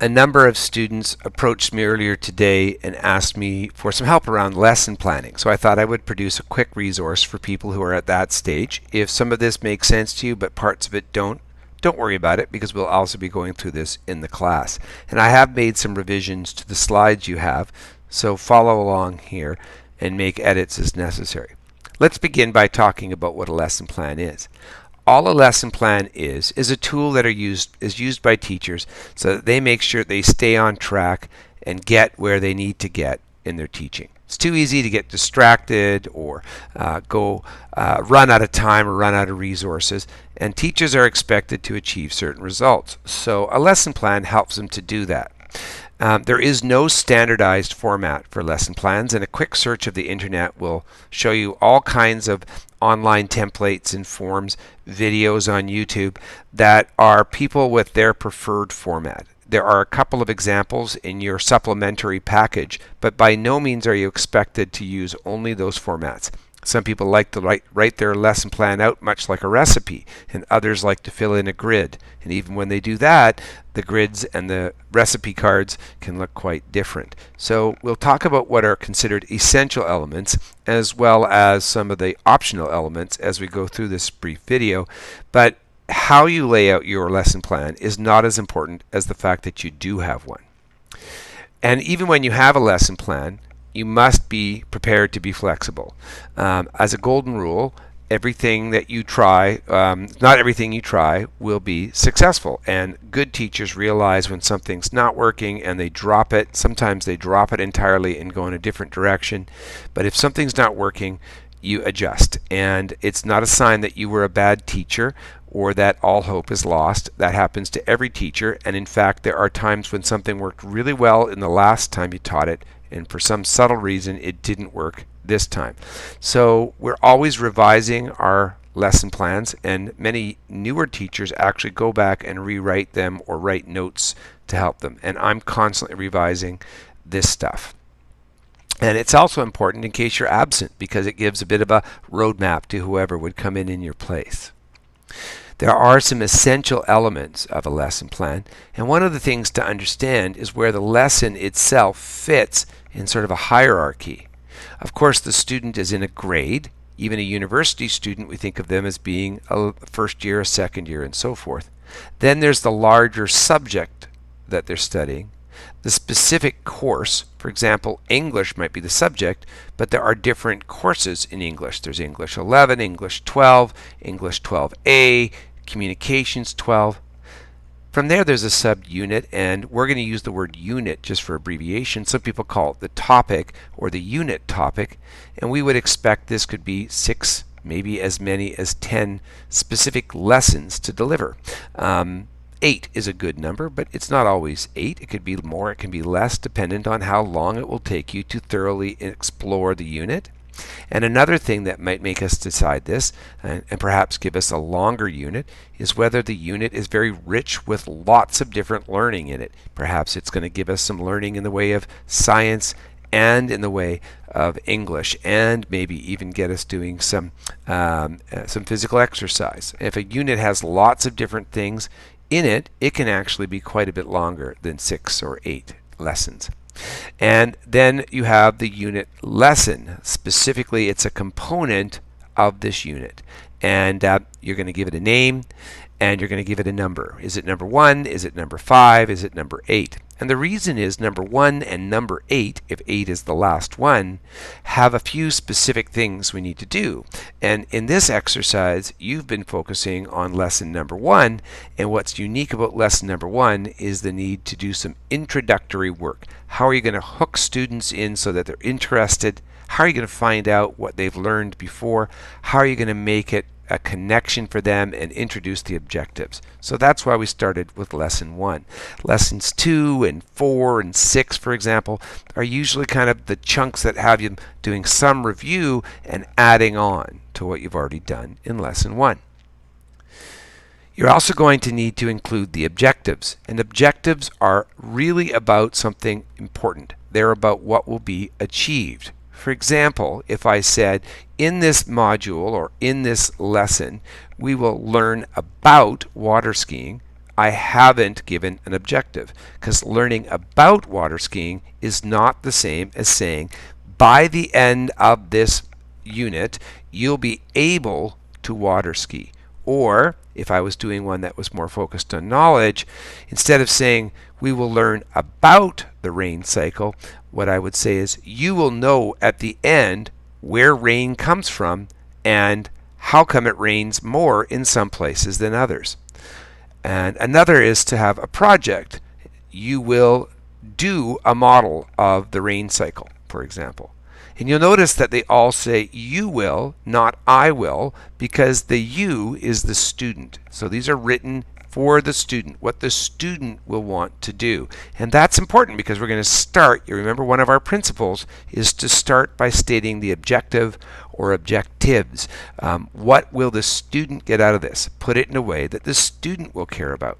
A number of students approached me earlier today and asked me for some help around lesson planning. So I thought I would produce a quick resource for people who are at that stage. If some of this makes sense to you but parts of it don't worry about it, because we'll also be going through this in the class. And I have made some revisions to the slides you have, so follow along here and make edits as necessary. Let's begin by talking about what a lesson plan is. All a lesson plan is a tool that is used by teachers so that they make sure they stay on track and get where they need to get in their teaching. It's too easy to get distracted or run out of time or run out of resources, and teachers are expected to achieve certain results. So a lesson plan helps them to do that. There is no standardized format for lesson plans, and a quick search of the internet will show you all kinds of online templates and forms, videos on YouTube that are people with their preferred format. There are a couple of examples in your supplementary package, but by no means are you expected to use only those formats. Some people like to write their lesson plan out much like a recipe, and others like to fill in a grid. And even when they do that, the grids and the recipe cards can look quite different. So we'll talk about what are considered essential elements as well as some of the optional elements as we go through this brief video. But how you lay out your lesson plan is not as important as the fact that you do have one. And even when you have a lesson plan, you must be prepared to be flexible. As a golden rule, everything that you try, not everything you try will be successful. And good teachers realize when something's not working and they drop it. Sometimes they drop it entirely and go in a different direction. But if something's not working, you adjust. And it's not a sign that you were a bad teacher or that all hope is lost. That happens to every teacher. And in fact, there are times when something worked really well in the last time you taught it, and for some subtle reason it didn't work this time. So we're always revising our lesson plans, and many newer teachers actually go back and rewrite them or write notes to help them. And I'm constantly revising this stuff. And it's also important in case you're absent, because it gives a bit of a roadmap to whoever would come in your place. There are some essential elements of a lesson plan, and one of the things to understand is where the lesson itself fits in sort of a hierarchy. Of course, the student is in a grade. Even a university student, we think of them as being a first year, a second year, and so forth. Then there's the larger subject that they're studying. The specific course, for example, English might be the subject, but there are different courses in English. There's English 11, English 12, English 12A, Communications 12. From there, there's a subunit, and we're going to use the word unit just for abbreviation. Some people call it the topic or the unit topic, and we would expect this could be 6, maybe as many as 10 specific lessons to deliver. 8 is a good number, but it's not always 8. It could be more, it can be less, dependent on how long it will take you to thoroughly explore the unit. And another thing that might make us decide this, and perhaps give us a longer unit, is whether the unit is very rich with lots of different learning in it. Perhaps it's going to give us some learning in the way of science and in the way of English, and maybe even get us doing some physical exercise. If a unit has lots of different things in it, it can actually be quite a bit longer than 6 or 8 lessons. And then you have the unit lesson. Specifically, it's a component of this unit. And you're going to give it a name, and you're going to give it a number. Is it number 1? Is it number 5? Is it number 8? And the reason is number 1 and number 8, if 8 is the last one, have a few specific things we need to do. And in this exercise, you've been focusing on lesson number 1, and what's unique about lesson number 1 is the need to do some introductory work. How are you going to hook students in so that they're interested? How are you going to find out what they've learned before? How are you going to make it a connection for them and introduce the objectives? So that's why we started with lesson 1. Lessons 2 and 4 and 6, for example, are usually kind of the chunks that have you doing some review and adding on to what you've already done in lesson 1. You're also going to need to include the objectives, and objectives are really about something important. They're about what will be achieved. For example, if I said, in this module or in this lesson, we will learn about water skiing, I haven't given an objective, because learning about water skiing is not the same as saying by the end of this unit you'll be able to water ski. Or if I was doing one that was more focused on knowledge, instead of saying we will learn about the rain cycle, what I would say is you will know at the end where rain comes from and how come it rains more in some places than others. And another is to have a project. You will do a model of the rain cycle, for example. And you'll notice that they all say you will, not I will, because the you is the student. So these are written for the student, what the student will want to do. And that's important because we're going to start, you remember one of our principles is to start by stating the objective or objectives. What will the student get out of this? Put it in a way that the student will care about.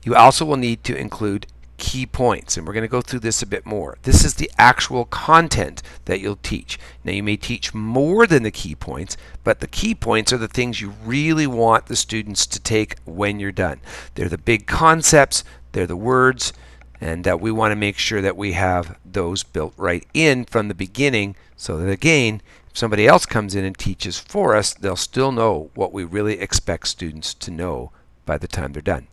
You also will need to include key points, and we're going to go through this a bit more. This is the actual content that you'll teach. Now you may teach more than the key points, but the key points are the things you really want the students to take when you're done. They're the big concepts, they're the words, and we want to make sure that we have those built right in from the beginning so that again, if somebody else comes in and teaches for us, they'll still know what we really expect students to know by the time they're done.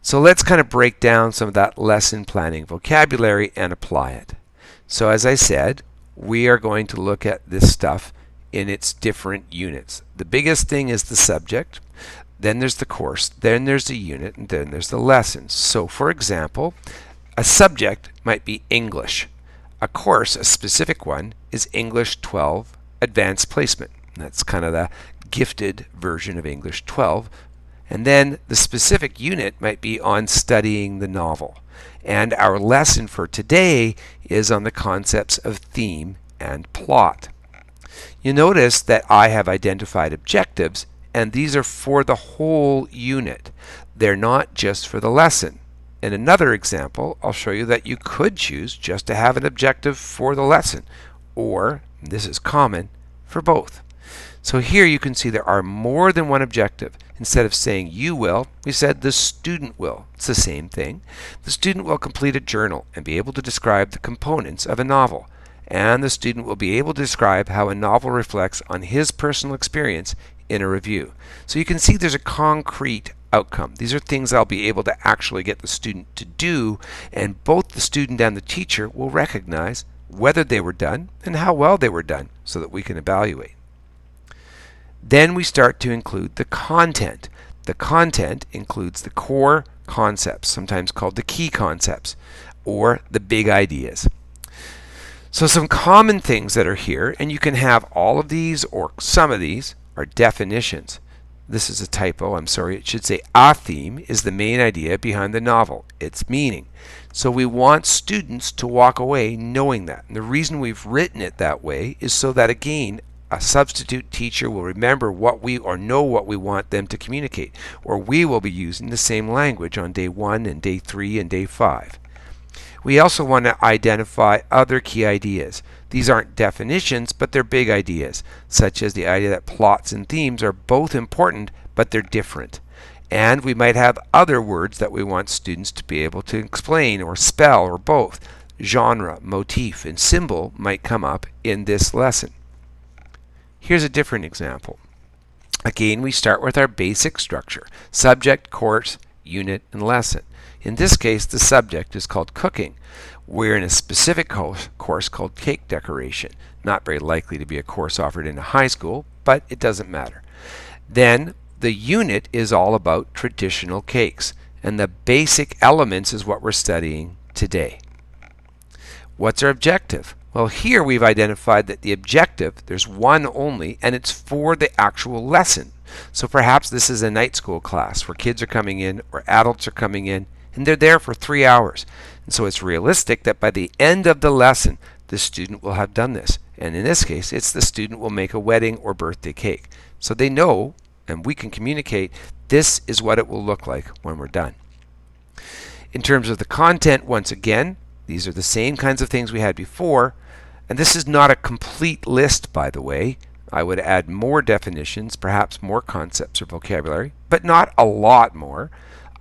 So let's kind of break down some of that lesson planning vocabulary and apply it. So as I said, we are going to look at this stuff in its different units. The biggest thing is the subject, then there's the course, then there's the unit, and then there's the lessons. So for example, a subject might be English. A course, a specific one, is English 12 Advanced Placement. That's kind of the gifted version of English 12. And then the specific unit might be on studying the novel. And our lesson for today is on the concepts of theme and plot. You notice that I have identified objectives, and these are for the whole unit. They're not just for the lesson. In another example, I'll show you that you could choose just to have an objective for the lesson, or, this is common, for both. So here you can see there are more than one objective. Instead of saying you will, we said the student will. It's the same thing. The student will complete a journal and be able to describe the components of a novel. And the student will be able to describe how a novel reflects on his personal experience in a review. So you can see there's a concrete outcome. These are things I'll be able to actually get the student to do, and both the student and the teacher will recognize whether they were done and how well they were done so that we can evaluate. Then we start to include the content. The content includes the core concepts, sometimes called the key concepts, or the big ideas. So some common things that are here, and you can have all of these or some of these, are definitions. This is a typo, I'm sorry, it should say a theme is the main idea behind the novel, its meaning. So we want students to walk away knowing that. And the reason we've written it that way is so that again, a substitute teacher will remember what we or know what we want them to communicate, or we will be using the same language on day 1 and day 3 and day 5. We also want to identify other key ideas. These aren't definitions, but they're big ideas, such as the idea that plots and themes are both important, but they're different. And we might have other words that we want students to be able to explain or spell or both. Genre, motif, and symbol might come up in this lesson. Here's a different example. Again, we start with our basic structure: subject, course, unit, and lesson. In this case, the subject is called cooking. We're in a specific course called cake decoration. Not very likely to be a course offered in a high school, but it doesn't matter. Then the unit is all about traditional cakes, and the basic elements is what we're studying today. What's our objective? Well, here we've identified that the objective, there's one only, and it's for the actual lesson. So perhaps this is a night school class where kids are coming in or adults are coming in, and they're there for 3 hours. And so it's realistic that by the end of the lesson, the student will have done this. And in this case, it's the student will make a wedding or birthday cake. So they know, and we can communicate, this is what it will look like when we're done. In terms of the content, once again, these are the same kinds of things we had before. And this is not a complete list, by the way. I would add more definitions, perhaps more concepts or vocabulary, but not a lot more.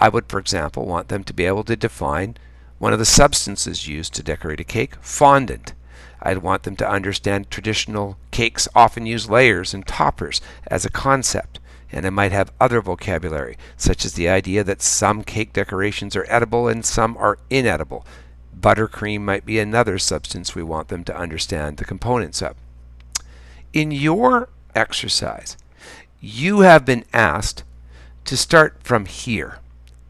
I would, for example, want them to be able to define one of the substances used to decorate a cake, fondant. I'd want them to understand traditional cakes often use layers and toppers as a concept. And I might have other vocabulary, such as the idea that some cake decorations are edible and some are inedible. Buttercream might be another substance we want them to understand the components of. In your exercise, you have been asked to start from here.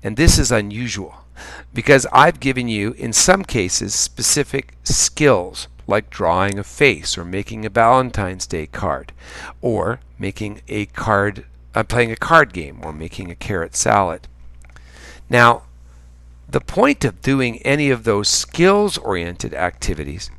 And this is unusual because I've given you, in some cases, specific skills like drawing a face or making a Valentine's Day card or making a card, playing a card game or making a carrot salad. Now, the point of doing any of those skills-oriented activities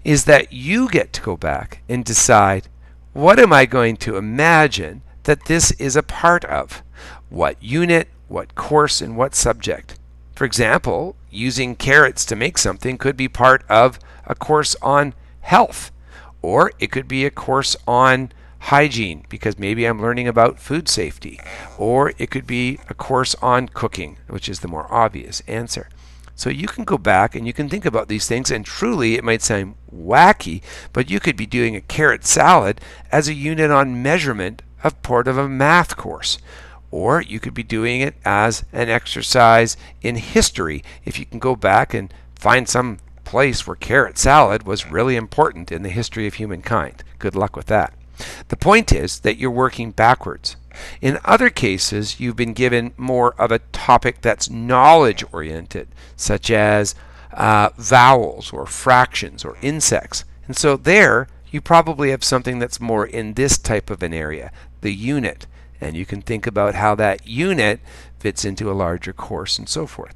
is that you get to go back and decide, what am I going to imagine that this is a part of? What unit, what course, and what subject? For example, using carrots to make something could be part of a course on health, or it could be a course on hygiene because maybe I'm learning about food safety, or it could be a course on cooking, which is the more obvious answer. So you can go back and you can think about these things, and truly it might sound wacky, but you could be doing a carrot salad as a unit on measurement of part of a math course. Or you could be doing it as an exercise in history if you can go back and find some place where carrot salad was really important in the history of humankind. Good luck with that. The point is that you're working backwards. In other cases, you've been given more of a topic that's knowledge oriented, such as vowels or fractions or insects. And so there you probably have something that's more in this type of an area, the unit. And you can think about how that unit fits into a larger course and so forth.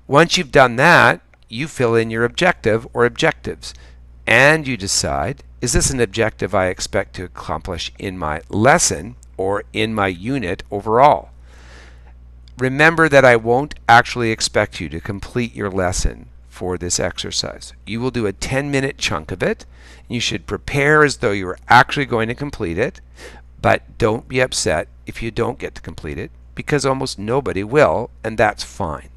Once you've done that, you fill in your objective or objectives. And you decide, is this an objective I expect to accomplish in my lesson or in my unit overall? Remember that I won't actually expect you to complete your lesson for this exercise. You will do a 10-minute chunk of it. You should prepare as though you were actually going to complete it. But don't be upset if you don't get to complete it, because almost nobody will, and that's fine.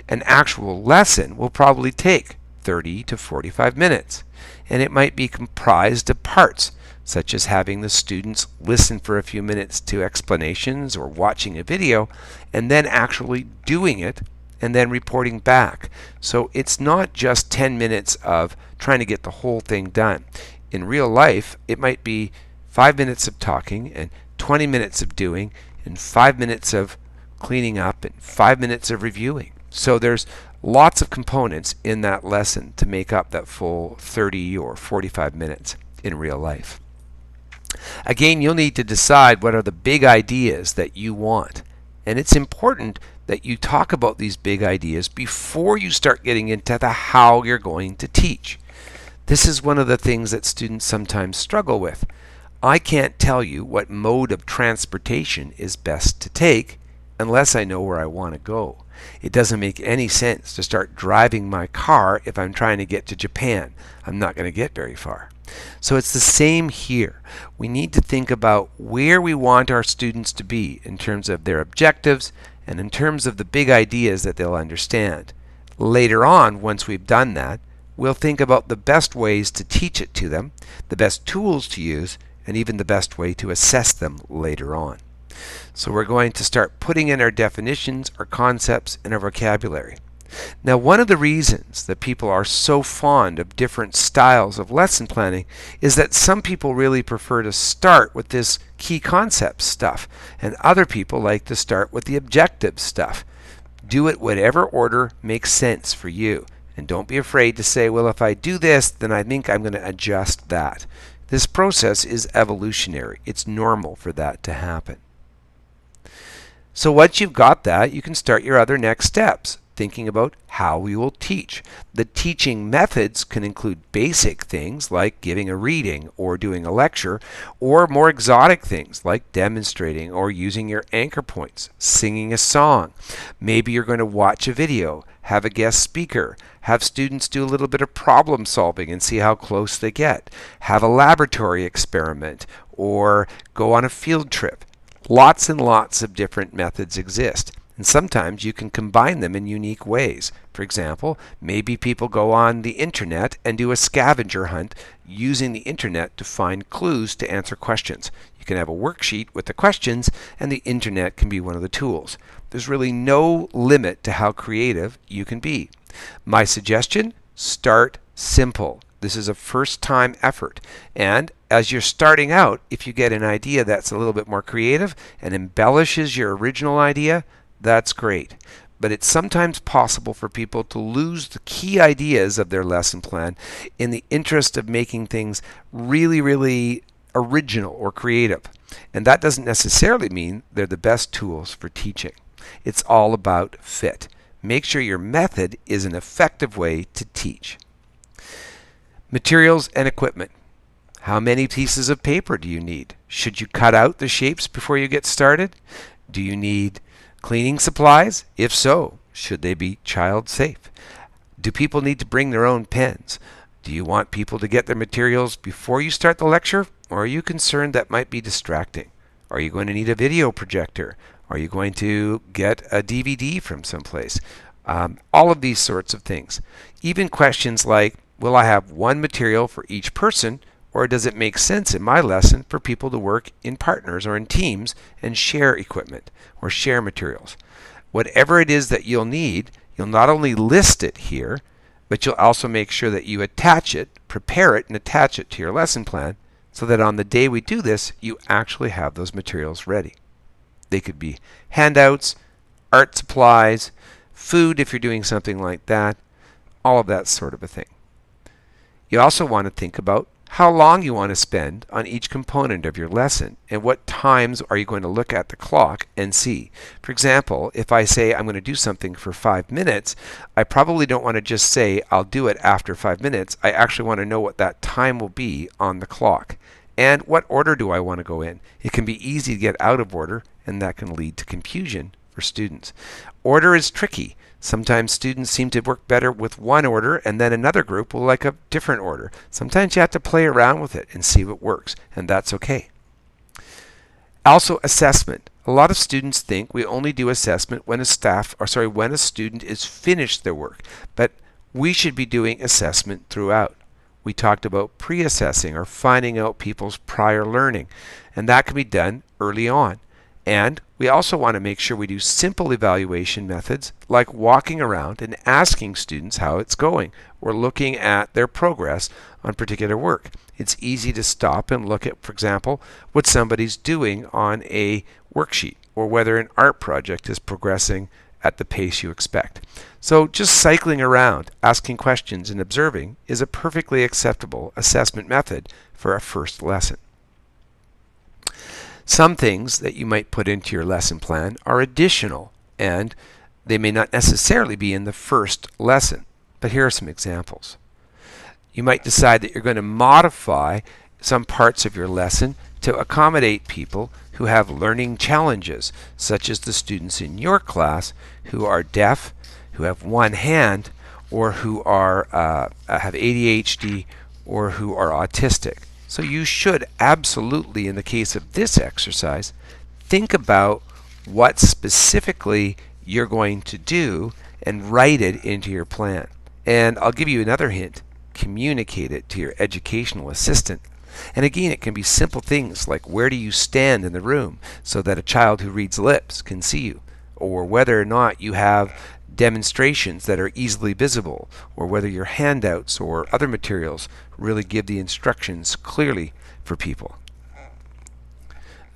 An actual lesson will probably take 30 to 45 minutes, and it might be comprised of parts, such as having the students listen for a few minutes to explanations or watching a video, and then actually doing it, and then reporting back. So it's not just 10 minutes of trying to get the whole thing done. In real life, it might be 5 minutes of talking and 20 minutes of doing and 5 minutes of cleaning up and 5 minutes of reviewing. So there's lots of components in that lesson to make up that full 30 or 45 minutes in real life. Again, you'll need to decide what are the big ideas that you want. And it's important that you talk about these big ideas before you start getting into the how you're going to teach. This is one of the things that students sometimes struggle with. I can't tell you what mode of transportation is best to take unless I know where I want to go. It doesn't make any sense to start driving my car if I'm trying to get to Japan. I'm not going to get very far. So it's the same here. We need to think about where we want our students to be in terms of their objectives and in terms of the big ideas that they'll understand. Later on, once we've done that, we'll think about the best ways to teach it to them, the best tools to use, and even the best way to assess them later on. So we're going to start putting in our definitions, our concepts, and our vocabulary. Now, one of the reasons that people are so fond of different styles of lesson planning is that some people really prefer to start with this key concept stuff, and other people like to start with the objective stuff. Do it whatever order makes sense for you. And don't be afraid to say, well, if I do this, then I think I'm going to adjust that. This process is evolutionary. It's normal for that to happen. So once you've got that, you can start your other next steps, thinking about how we will teach. The teaching methods can include basic things like giving a reading or doing a lecture, or more exotic things like demonstrating or using your anchor points, singing a song. Maybe you're going to watch a video, have a guest speaker, have students do a little bit of problem solving and see how close they get, have a laboratory experiment, or go on a field trip. Lots and lots of different methods exist, and sometimes you can combine them in unique ways. For example, maybe people go on the internet and do a scavenger hunt using the internet to find clues to answer questions. You can have a worksheet with the questions, and the internet can be one of the tools. There's really no limit to how creative you can be. My suggestion, start simple. This is a first-time effort, and as you're starting out, if you get an idea that's a little bit more creative and embellishes your original idea, that's great. But it's sometimes possible for people to lose the key ideas of their lesson plan in the interest of making things really, really original or creative. And that doesn't necessarily mean they're the best tools for teaching. It's all about fit. Make sure your method is an effective way to teach. Materials and equipment. How many pieces of paper do you need? Should you cut out the shapes before you get started? Do you need cleaning supplies? If so, should they be child safe? Do people need to bring their own pens? Do you want people to get their materials before you start the lecture, or are you concerned that might be distracting? Are you going to need a video projector? Are you going to get a DVD from someplace? All of these sorts of things. Even questions like, will I have one material for each person, or does it make sense in my lesson for people to work in partners or in teams and share equipment or share materials? Whatever it is that you'll need, you'll not only list it here, but you'll also make sure that you attach it, prepare it, and attach it to your lesson plan so that on the day we do this, you actually have those materials ready. They could be handouts, art supplies, food if you're doing something like that, all of that sort of a thing. You also want to think about how long you want to spend on each component of your lesson and what times are you going to look at the clock and see. For example, if I say I'm going to do something for 5 minutes, I probably don't want to just say I'll do it after 5 minutes. I actually want to know what that time will be on the clock. And what order do I want to go in? It can be easy to get out of order, and that can lead to confusion for students. Order is tricky. Sometimes students seem to work better with one order, and then another group will like a different order. Sometimes you have to play around with it and see what works, and that's okay. Also, assessment. A lot of students think we only do assessment when when a student is finished their work, but we should be doing assessment throughout. We talked about pre-assessing or finding out people's prior learning, and that can be done early on. And we also want to make sure we do simple evaluation methods like walking around and asking students how it's going or looking at their progress on particular work. It's easy to stop and look at, for example, what somebody's doing on a worksheet or whether an art project is progressing at the pace you expect. So just cycling around, asking questions and observing is a perfectly acceptable assessment method for a first lesson. Some things that you might put into your lesson plan are additional, and they may not necessarily be in the first lesson. But here are some examples. You might decide that you're going to modify some parts of your lesson to accommodate people who have learning challenges, such as the students in your class who are deaf, who have one hand, or who have ADHD, or who are autistic. So you should absolutely, in the case of this exercise, think about what specifically you're going to do and write it into your plan. And I'll give you another hint. Communicate it to your educational assistant. And again, it can be simple things like where do you stand in the room so that a child who reads lips can see you, or whether or not you have demonstrations that are easily visible, or whether your handouts or other materials really give the instructions clearly for people.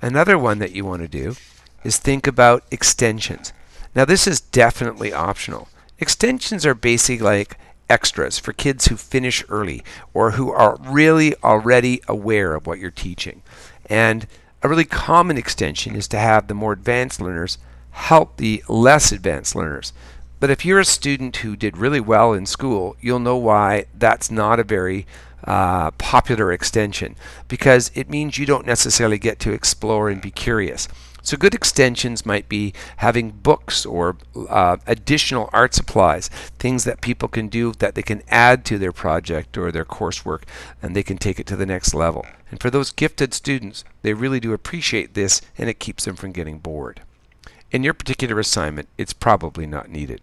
Another one that you want to do is think about extensions. Now this is definitely optional. Extensions are basically like extras for kids who finish early or who are really already aware of what you're teaching. And a really common extension is to have the more advanced learners help the less advanced learners. But if you're a student who did really well in school, you'll know why that's not a very popular extension, because it means you don't necessarily get to explore and be curious. So good extensions might be having books or additional art supplies, things that people can do that they can add to their project or their coursework, and they can take it to the next level. And for those gifted students, they really do appreciate this, and it keeps them from getting bored. In your particular assignment, it's probably not needed.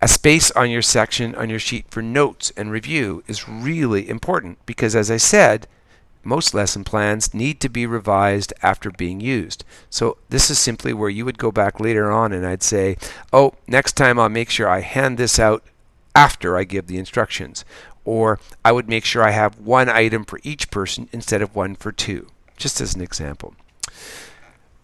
A space on your section, on your sheet for notes and review is really important because, as I said, most lesson plans need to be revised after being used. So this is simply where you would go back later on and I'd say, oh, next time I'll make sure I hand this out after I give the instructions. Or I would make sure I have one item for each person instead of one for two, just as an example.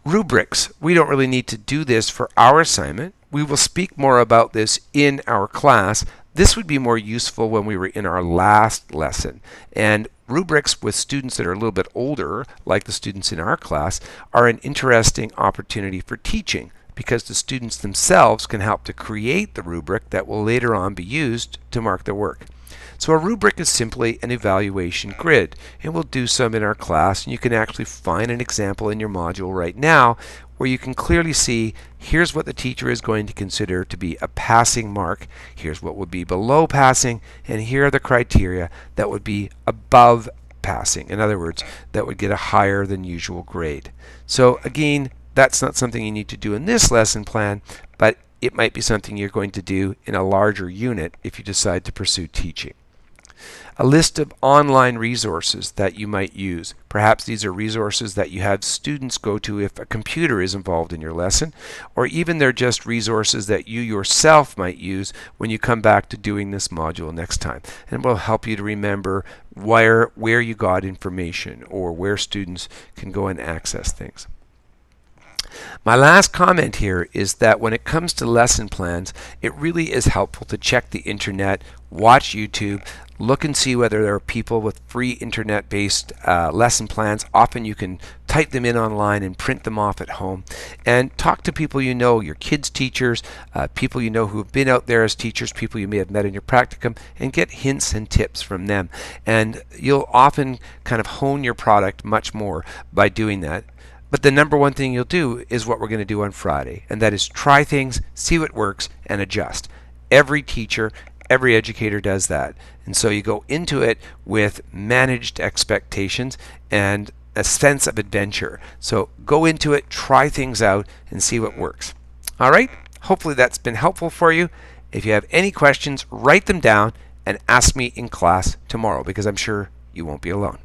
Rubrics. We don't really need to do this for our assignment. We will speak more about this in our class. This would be more useful when we were in our last lesson. And rubrics with students that are a little bit older, like the students in our class, are an interesting opportunity for teaching because the students themselves can help to create the rubric that will later on be used to mark their work. So a rubric is simply an evaluation grid, and we'll do some in our class, and you can actually find an example in your module right now where you can clearly see here's what the teacher is going to consider to be a passing mark, here's what would be below passing, and here are the criteria that would be above passing. In other words, that would get a higher than usual grade. So again, that's not something you need to do in this lesson plan, but it might be something you're going to do in a larger unit if you decide to pursue teaching. A list of online resources that you might use. Perhaps these are resources that you have students go to if a computer is involved in your lesson, or even they're just resources that you yourself might use when you come back to doing this module next time. And it will help you to remember where you got information or where students can go and access things. My last comment here is that when it comes to lesson plans, it really is helpful to check the internet, watch YouTube, look and see whether there are people with free internet-based lesson plans. Often you can type them in online and print them off at home. And talk to people you know, your kids' teachers, people you know who have been out there as teachers, people you may have met in your practicum, and get hints and tips from them. And you'll often kind of hone your product much more by doing that. But the number one thing you'll do is what we're going to do on Friday, and that is try things, see what works, and adjust. Every teacher, every educator does that. And so you go into it with managed expectations and a sense of adventure. So go into it, try things out, and see what works. All right? Hopefully that's been helpful for you. If you have any questions, write them down and ask me in class tomorrow because I'm sure you won't be alone.